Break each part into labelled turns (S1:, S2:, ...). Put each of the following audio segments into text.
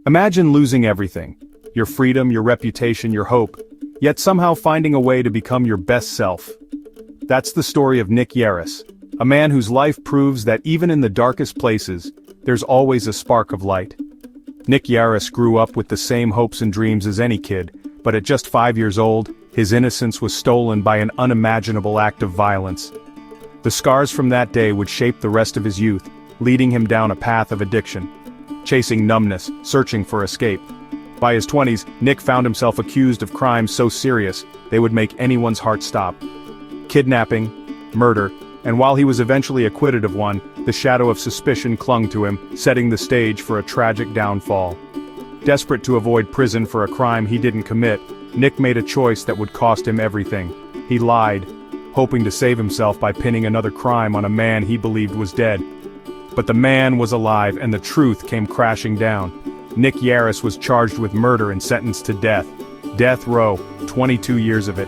S1: Imagine losing everything. Your freedom, your reputation, your hope, yet somehow finding a way to become your best self. That's the story of Nick Yarris, a man whose life proves that even in the darkest places, there's always a spark of light. Nick Yarris grew up with the same hopes and dreams as any kid, but at just 5 years old, his innocence was stolen by an unimaginable act of violence. The scars from that day would shape the rest of his youth, leading him down a path of addiction. Chasing numbness, searching for escape. By his 20s, Nick found himself accused of crimes so serious, they would make anyone's heart stop. Kidnapping, murder, and while he was eventually acquitted of one, the shadow of suspicion clung to him, setting the stage for a tragic downfall. Desperate to avoid prison for a crime he didn't commit, Nick made a choice that would cost him everything. He lied, hoping to save himself by pinning another crime on a man he believed was dead. But the man was alive and the truth came crashing down. Nick Yarris was charged with murder and sentenced to death. Death row, 22 years of it.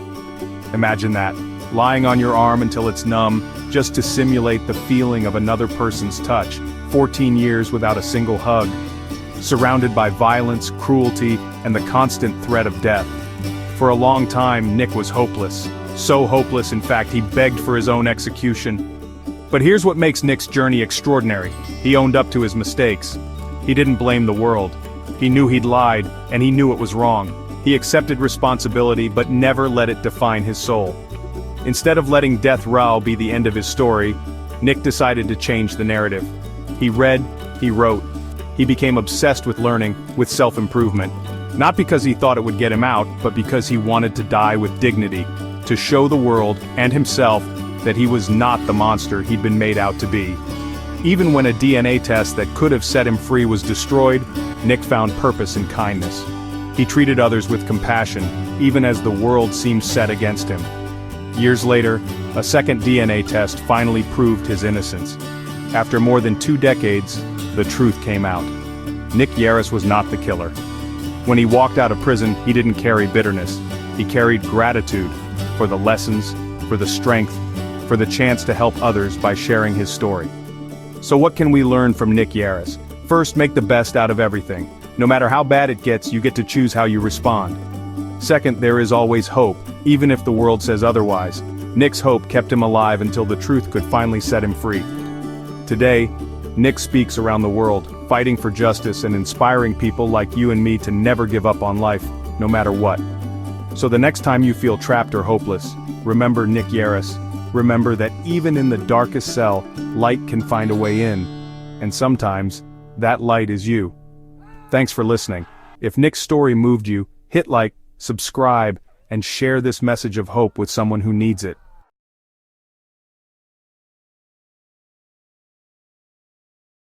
S1: Imagine that, lying on your arm until it's numb, just to simulate the feeling of another person's touch. 14 years without a single hug. Surrounded by violence, cruelty, and the constant threat of death. For a long time, Nick was hopeless. So hopeless, in fact, he begged for his own execution. But here's what makes Nick's journey extraordinary. He owned up to his mistakes. He didn't blame the world. He knew he'd lied, and he knew it was wrong. He accepted responsibility, but never let it define his soul. Instead of letting death row be the end of his story, Nick decided to change the narrative. He read, he wrote. He became obsessed with learning, with self-improvement. Not because he thought it would get him out, but because he wanted to die with dignity, to show the world, and himself, that he was not the monster he'd been made out to be. Even when a DNA test that could have set him free was destroyed, Nick found purpose in kindness. He treated others with compassion, even as the world seemed set against him. Years later, a second DNA test finally proved his innocence. After more than 2 decades, the truth came out. Nick Yarris was not the killer. When he walked out of prison, he didn't carry bitterness. He carried gratitude for the lessons, for the strength, for the chance to help others by sharing his story. So what can we learn from Nick Yarris? First, make the best out of everything. No matter how bad it gets, you get to choose how you respond. Second, there is always hope, even if the world says otherwise. Nick's hope kept him alive until the truth could finally set him free. Today, Nick speaks around the world, fighting for justice and inspiring people like you and me to never give up on life, no matter what. So the next time you feel trapped or hopeless, remember Nick Yarris. Remember that even in the darkest cell, light can find a way in. And sometimes, that light is you. Thanks for listening. If Nick's story moved you, hit like, subscribe, and share this message of hope with someone who needs it.